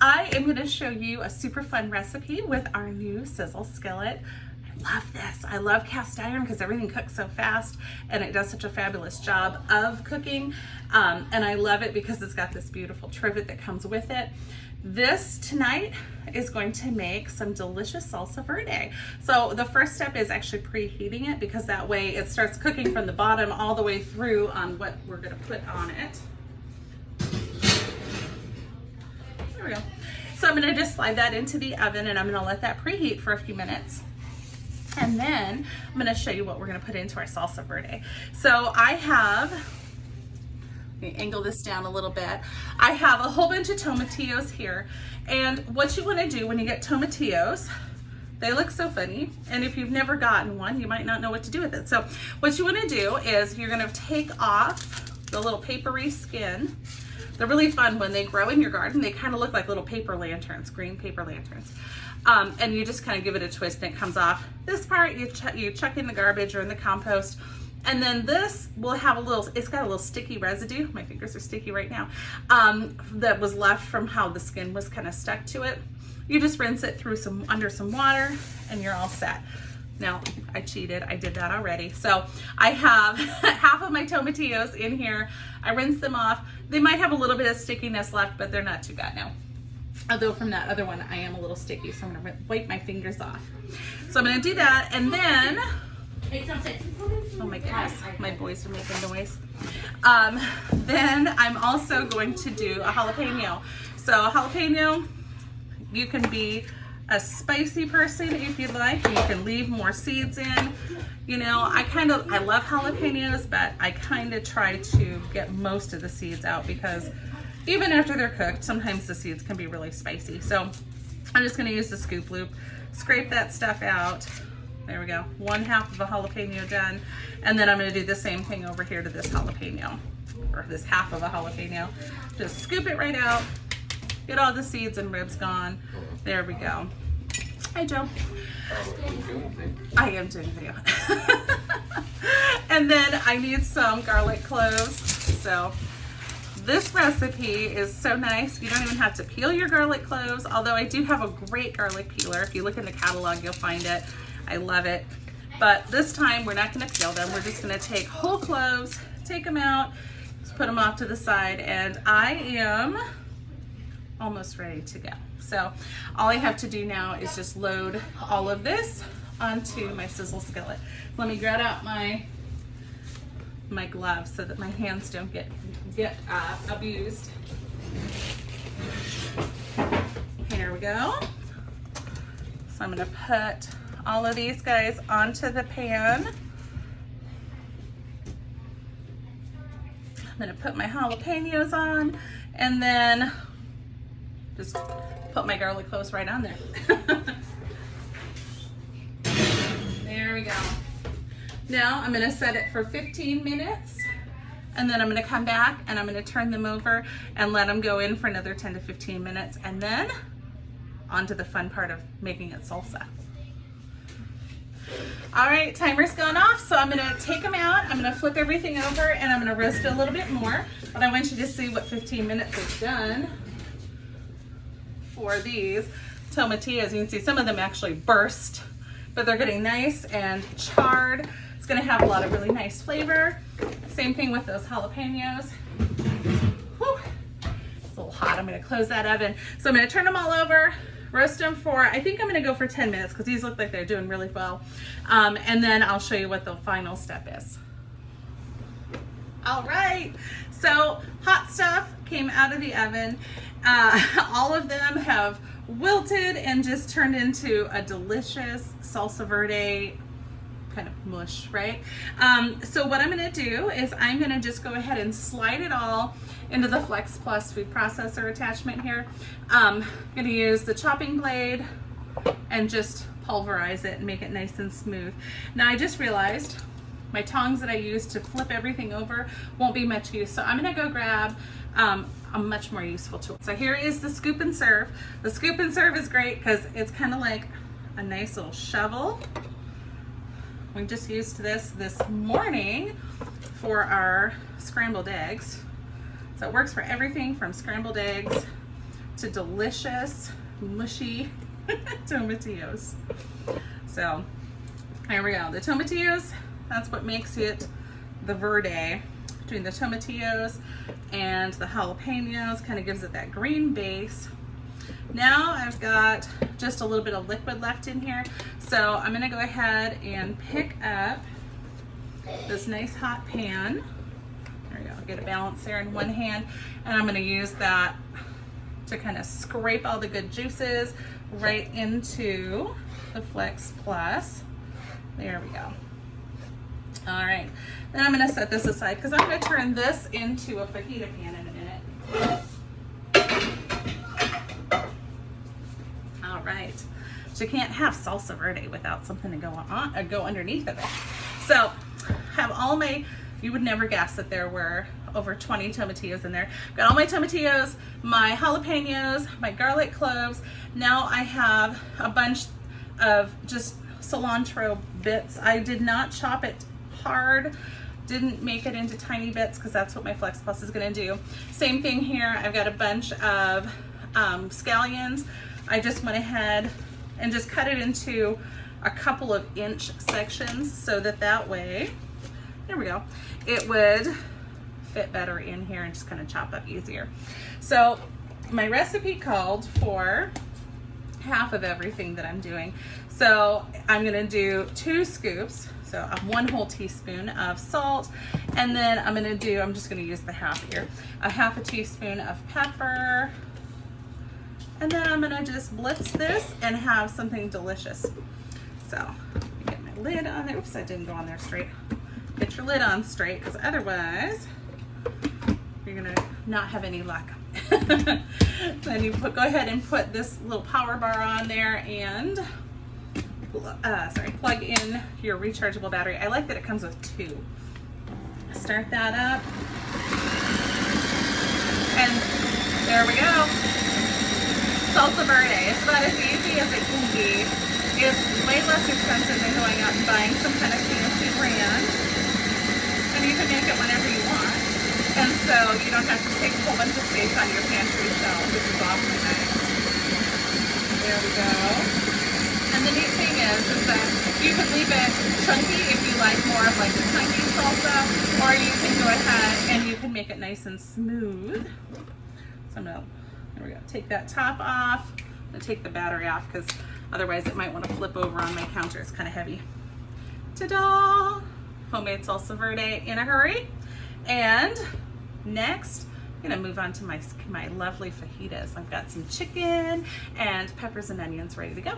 I am going to show you a super fun recipe with our new sizzle skillet. I love this. I love cast iron because everything cooks so fast and it does such a fabulous job of cooking. And I love it because it's got this beautiful trivet that comes with it. This tonight is going to make some delicious salsa verde. So the first step is actually preheating it because that way it starts cooking from the bottom all the way through on what we're going to put on it. There we go. So I'm going to just slide that into the oven and I'm going to let that preheat for a few minutes. And then I'm going to show you what we're going to put into our salsa verde. So I have, let me angle this down a little bit. I have a whole bunch of tomatillos here. And what you want to do when you get tomatillos, they look so funny. And if you've never gotten one, you might not know what to do with it. So what you want to do is you're going to take off the little papery skin. They're really fun when they grow in your garden. They kind of look like little paper lanterns, green paper lanterns. And you just kind of give it a twist and it comes off. This part you chuck in the garbage or in the compost. And then this will have a little, it's got a little sticky residue. My fingers are sticky right now. That was left from how the skin was kind of stuck to it. You just rinse it through under some water and you're all set. Now, I cheated, I did that already. So I have half of my tomatillos in here. I rinsed them off. They might have a little bit of stickiness left, but they're not too bad now. Although from that other one, I am a little sticky, so I'm gonna wipe my fingers off. So I'm gonna do that, and then, oh my goodness, my boys are making noise. Then I'm also going to do a jalapeno. So a jalapeno, you can be a spicy person if you'd like. You can leave more seeds in. You know, I love jalapenos, but I kind of try to get most of the seeds out because even after they're cooked, sometimes the seeds can be really spicy. So I'm just going to use the scoop loop, scrape that stuff out. There we go. 1/2 of a jalapeno done. And then I'm going to do the same thing over here to this jalapeno, or this half of a jalapeno. Just scoop it right out. Get all the seeds and ribs gone. There we go. Hi, Joe. I am doing a video. And then I need some garlic cloves. So this recipe is so nice. You don't even have to peel your garlic cloves, although I do have a great garlic peeler. If you look in the catalog, you'll find it. I love it. But this time, we're not going to peel them. We're just going to take whole cloves, take them out, just put them off to the side, and I am almost ready to go. So all I have to do now is just load all of this onto my sizzle skillet. Let me grab out my gloves so that my hands don't get abused. Here we go. So I'm gonna put all of these guys onto the pan. I'm gonna put my jalapenos on and then just put my garlic cloves right on there. There we go. Now I'm gonna set it for 15 minutes and then I'm gonna come back and I'm gonna turn them over and let them go in for another 10 to 15 minutes and then on to the fun part of making it salsa. All right, timer's gone off, so I'm gonna take them out, I'm gonna flip everything over and I'm gonna roast it a little bit more, but I want you to see what 15 minutes is done for these tomatillos. You can see some of them actually burst, but they're getting nice and charred. It's gonna have a lot of really nice flavor. Same thing with those jalapenos. Whew. It's a little hot. I'm gonna close that oven. So I'm gonna turn them all over, roast them for, I think I'm gonna go for 10 minutes because these look like they're doing really well. And then I'll show you what the final step is. All right, so hot stuff came out of the oven. All of them have wilted and just turned into a delicious salsa verde kind of mush, right? So what I'm gonna do is I'm gonna just go ahead and slide it all into the Flex Plus food processor attachment here. I'm gonna use the chopping blade and just pulverize it and make it nice and smooth. Now I just realized my tongs that I use to flip everything over won't be much use, so I'm gonna go grab a much more useful tool. So here is the scoop and serve. The scoop and serve is great because it's kind of like a nice little shovel. We just used this morning for our scrambled eggs. So it works for everything from scrambled eggs to delicious, mushy tomatillos. So there we go. The tomatillos, that's what makes it the verde. Between the tomatillos and the jalapenos, kind of gives it that green base. Now I've got just a little bit of liquid left in here. So I'm gonna go ahead and pick up this nice hot pan. There we go, get a balance there in one hand. And I'm gonna use that to kind of scrape all the good juices right into the Flex Plus. There we go. All right, then I'm gonna set this aside because I'm gonna turn this into a fajita pan in a minute. All right, so you can't have salsa verde without something to go on, go underneath of it. So have all my, you would never guess that there were over 20 tomatillos in there. Got all my tomatillos, my jalapenos, my garlic cloves. Now I have a bunch of just cilantro bits. I did not chop it hard, didn't make it into tiny bits because that's what my Flex Plus is going to do. Same thing here. I've got a bunch of scallions. I just went ahead and just cut it into a couple of inch sections so that way, there we go, it would fit better in here and just kind of chop up easier. So my recipe called for half of everything that I'm doing. So I'm gonna do 2 scoops, so 1 whole teaspoon of salt, and then I'm just gonna use the half here, a half a teaspoon of pepper, and then I'm gonna just blitz this and have something delicious. So get my lid on there. Oops, I didn't go on there straight. Get your lid on straight, because otherwise you're gonna not have any luck. Then you go ahead and put this little power bar on there and plug in your rechargeable battery. I like that it comes with 2. Start that up, and there we go. Salsa verde. It's about as easy as it can be. It's way less expensive than going out and buying some kind of fancy brand, and you can make it whenever you want. And so you don't have to take a whole bunch of space on your pantry shelf, which is awfully nice. There we go. And the neat thing is that you can leave it chunky if you like more of like the chunky salsa, or you can go ahead and you can make it nice and smooth. So I'm gonna, there we go, take that top off. I'm gonna take the battery off because otherwise it might want to flip over on my counter. It's kind of heavy. Ta-da! Homemade salsa verde in a hurry. And next, I'm gonna move on to my lovely fajitas. I've got some chicken and peppers and onions ready to go.